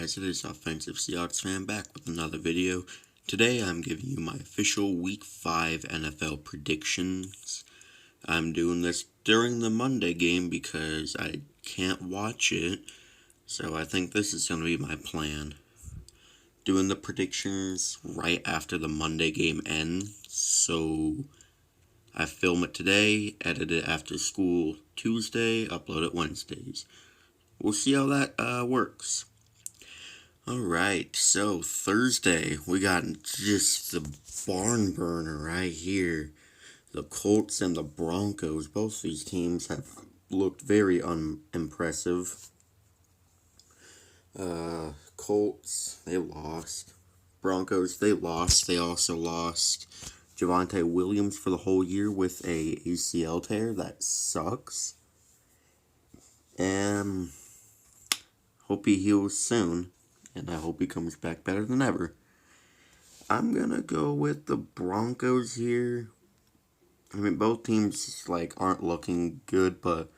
guys, it is Offensive Seahawks fan back with another video. Today I'm giving you my official Week 5 NFL predictions. I'm doing this during the Monday game because I can't watch it, so I think this is going to be my plan. Doing the predictions right after the Monday game ends, so I film it today, edit it after school Tuesday, upload it Wednesdays. We'll see how that works. Alright, so Thursday, we got just the barn burner right here. The Colts and the Broncos. Both these teams have looked very unimpressive. Colts, they lost. Broncos, they lost. They also lost Javonte Williams for the whole year with a ACL tear. That sucks. And hope he heals soon. And I hope he comes back better than ever. I'm going to go with the Broncos here. I mean, both teams, aren't looking good, but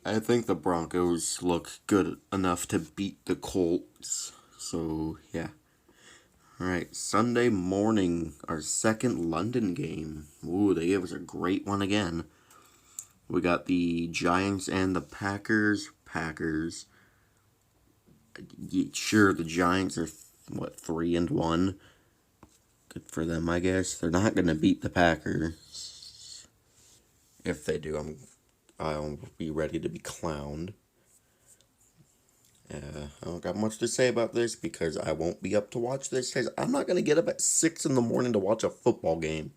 I think the Broncos look good enough to beat the Colts. So, yeah. Alright, Sunday morning, our second London game. Ooh, they gave us a great one again. We got the Giants and the Packers. Sure, the Giants are, 3-1? Good for them, I guess. They're not going to beat the Packers. If they do, I'll be ready to be clowned. I don't got much to say about this because I won't be up to watch this. Because I'm not going to get up at 6 in the morning to watch a football game.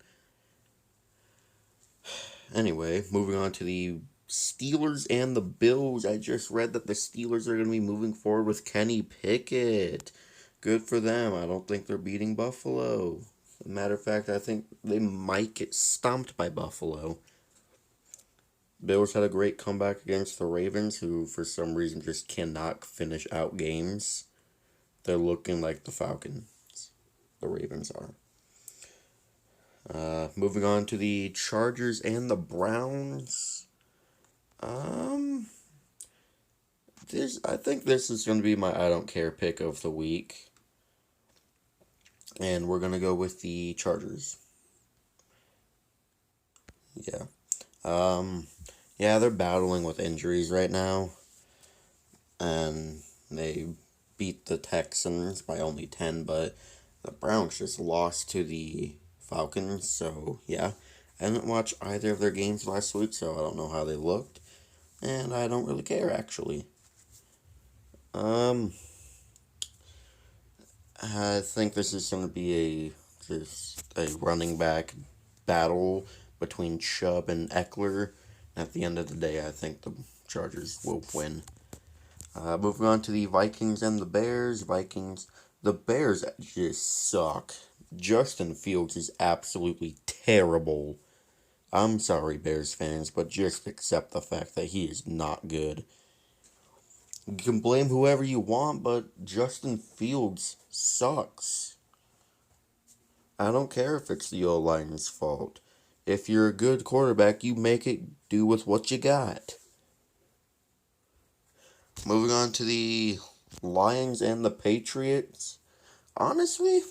Anyway, moving on to the Steelers and the Bills. I just read that the Steelers are going to be moving forward with Kenny Pickett. Good for them. I don't think they're beating Buffalo. As a matter of fact, I think they might get stomped by Buffalo. Bills had a great comeback against the Ravens, who for some reason just cannot finish out games. They're looking like the Falcons. The Ravens are. Moving on to the Chargers and the Browns. I think this is going to be my I don't care pick of the week. And we're going to go with the Chargers. Yeah. Yeah, they're battling with injuries right now. And they beat the Texans by only 10, but the Browns just lost to the Falcons, so yeah. I didn't watch either of their games last week, so I don't know how they looked. And I don't really care, actually. I think this is going to be a running back battle between Chubb and Eckler. At the end of the day, I think the Chargers will win. Moving on to the Vikings and the Bears. The Bears just suck. Justin Fields is absolutely terrible. I'm sorry, Bears fans, but just accept the fact that he is not good. You can blame whoever you want, but Justin Fields sucks. I don't care if it's the O-line's fault. If you're a good quarterback, you make it do with what you got. Moving on to the Lions and the Patriots. Honestly,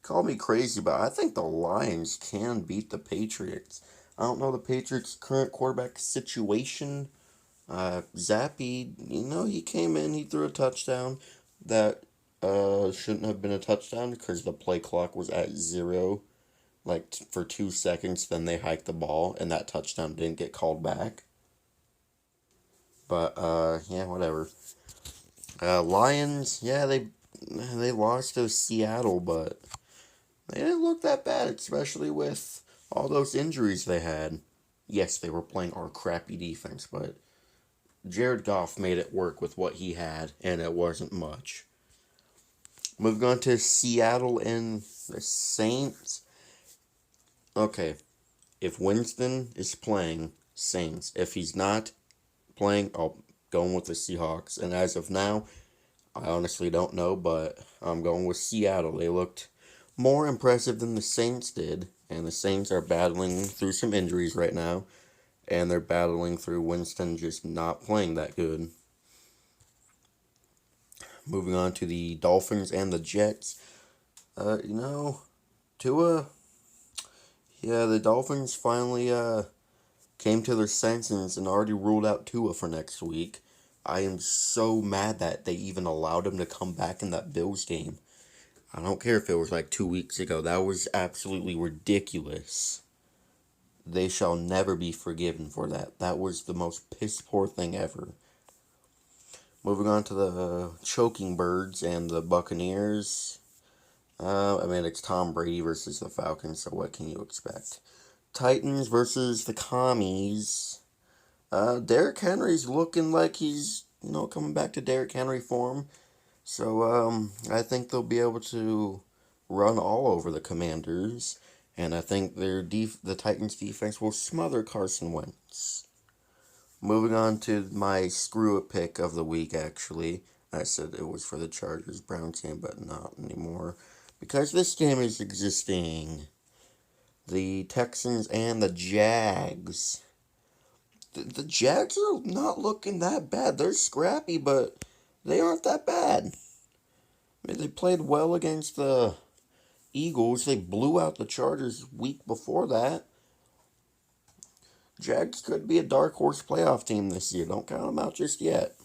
call me crazy, but I think the Lions can beat the Patriots. I don't know the Patriots' current quarterback situation. Zappy, he came in, he threw a touchdown that shouldn't have been a touchdown because the play clock was at 0, for 2 seconds. Then they hiked the ball, and that touchdown didn't get called back. But, yeah, whatever. Lions, yeah, they lost to Seattle, but they didn't look that bad, especially with all those injuries they had. Yes, they were playing our crappy defense, but Jared Goff made it work with what he had, and it wasn't much. Moving on to Seattle and the Saints. Okay, if Winston is playing, Saints. If he's not playing, I'll go with the Seahawks. And as of now, I honestly don't know, but I'm going with Seattle. They looked more impressive than the Saints did, and the Saints are battling through some injuries right now. And they're battling through Winston just not playing that good. Moving on to the Dolphins and the Jets. Tua, yeah, the Dolphins finally came to their senses and already ruled out Tua for next week. I am so mad that they even allowed him to come back in that Bills game. I don't care if it was like 2 weeks ago. That was absolutely ridiculous. They shall never be forgiven for that. That was the most piss poor thing ever. Moving on to the Choking Birds and the Buccaneers. It's Tom Brady versus the Falcons, so what can you expect? Titans versus the Commies. Derrick Henry's looking like he's, coming back to Derrick Henry form. So, I think they'll be able to run all over the Commanders. And I think the Titans defense will smother Carson Wentz. Moving on to my screw it pick of the week, actually. I said it was for the Chargers-Browns game, but not anymore. Because this game is existing. The Texans and the Jags. The Jags are not looking that bad. They're scrappy, but they aren't that bad. They played well against the Eagles. They blew out the Chargers week before that. Jags could be a dark horse playoff team this year. Don't count them out just yet.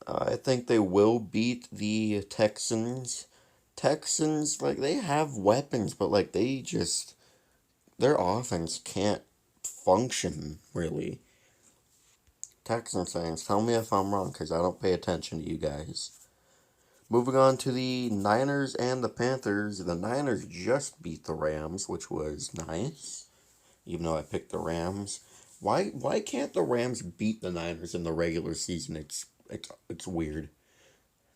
I think they will beat the Texans. Texans, they have weapons, but, their offense can't function, really. Texans fans, tell me if I'm wrong, because I don't pay attention to you guys. Moving on to the Niners and the Panthers. The Niners just beat the Rams, which was nice, even though I picked the Rams. Why can't the Rams beat the Niners in the regular season? It's weird.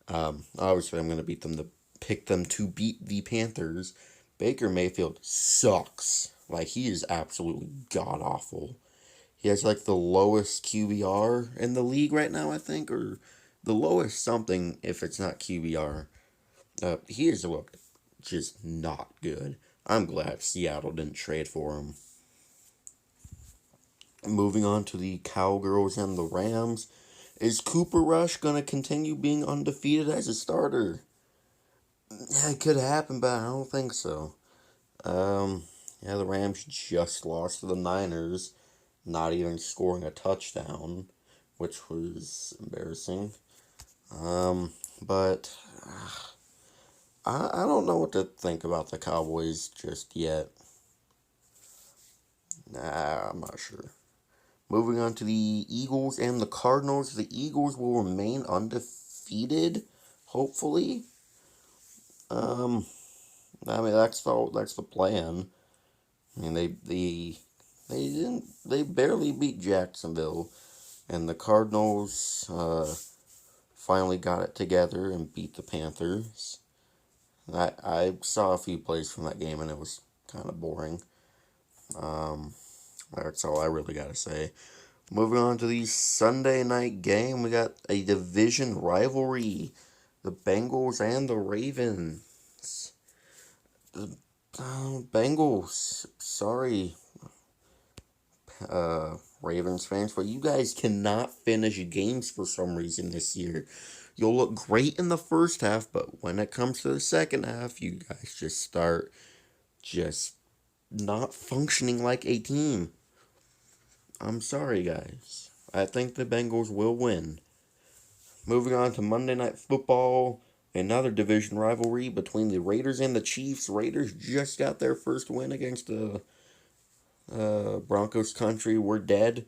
Obviously, I'm going to pick them to beat the Panthers. Baker Mayfield sucks. He is absolutely god-awful. He has, the lowest QBR in the league right now, I think, or the lowest something if it's not QBR. He has looked just not good. I'm glad Seattle didn't trade for him. Moving on to the Cowgirls and the Rams. Is Cooper Rush going to continue being undefeated as a starter? Yeah, it could happen, but I don't think so. The Rams just lost to the Niners, not even scoring a touchdown, which was embarrassing. But I don't know what to think about the Cowboys just yet. I'm not sure. Moving on to the Eagles and the Cardinals. The Eagles will remain undefeated, hopefully. That's the plan. They barely beat Jacksonville, and the Cardinals finally got it together and beat the Panthers. I saw a few plays from that game, and it was kind of boring. That's all I really got to say. Moving on to the Sunday night game, we got a division rivalry. The Bengals and the Ravens. The Bengals, sorry, Ravens fans, but you guys cannot finish games for some reason this year. You'll look great in the first half, but when it comes to the second half, you guys just start not functioning like a team. I'm sorry, guys. I think the Bengals will win. Moving on to Monday Night Football, another division rivalry between the Raiders and the Chiefs. Raiders just got their first win against the Broncos country. We're dead.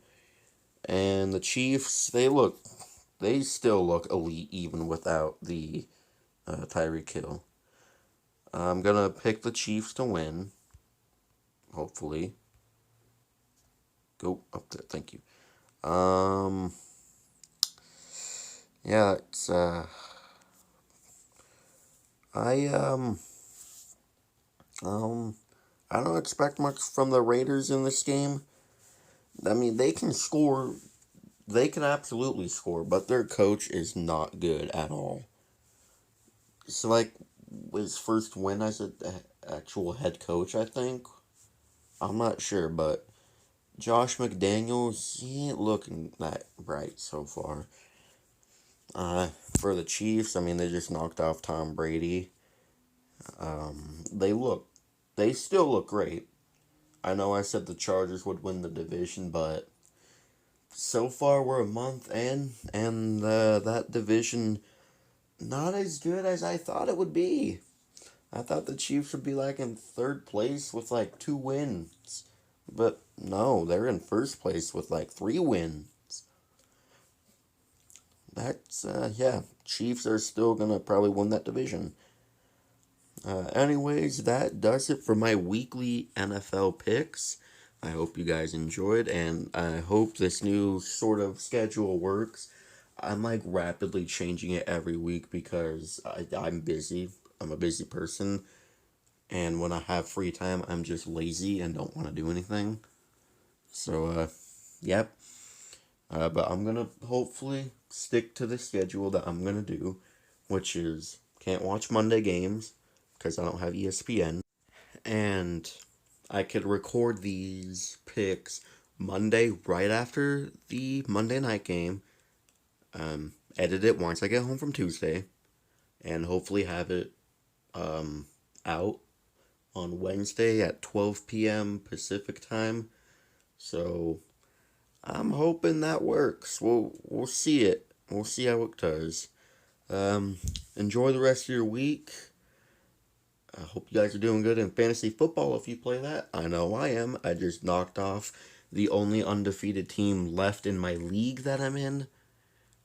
And the Chiefs, they still look elite even without the Tyreek Hill. I'm going to pick the Chiefs to win, hopefully. Go up there, thank you. It's I don't expect much from the Raiders in this game. They can score. They can absolutely score, but their coach is not good at all. So, his first win as an actual head coach, I think. I'm not sure, but Josh McDaniels, he ain't looking that bright so far. For the Chiefs, I mean, they just knocked off Tom Brady. They look, they still look great. I know I said the Chargers would win the division, but so far we're a month in, and that division not as good as I thought it would be. I thought the Chiefs would be like in third place with like 2 wins. But no, they're in first place with like 3 wins. Yeah, Chiefs are still gonna probably win that division. Anyways, that does it for my weekly NFL picks. I hope you guys enjoyed, and I hope this new sort of schedule works. I'm like rapidly changing it every week because I'm busy. I'm a busy person, and when I have free time, I'm just lazy and don't want to do anything. So, yep. But I'm gonna hopefully stick to the schedule that I'm gonna do, which is can't watch Monday games because I don't have ESPN, and I could record these picks Monday right after the Monday night game. Edit it once I get home from Tuesday, and hopefully have it out on Wednesday at 12 p.m. Pacific time. So I'm hoping that works. We'll see it. We'll see how it does. Enjoy the rest of your week. I hope you guys are doing good in fantasy football if you play that. I know I am. I just knocked off the only undefeated team left in my league that I'm in.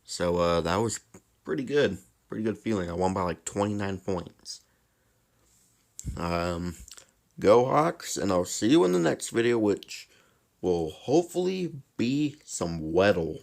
So that was pretty good. Pretty good feeling. I won by like 29 points. Go Hawks, and I'll see you in the next video, which will hopefully be some Weddle.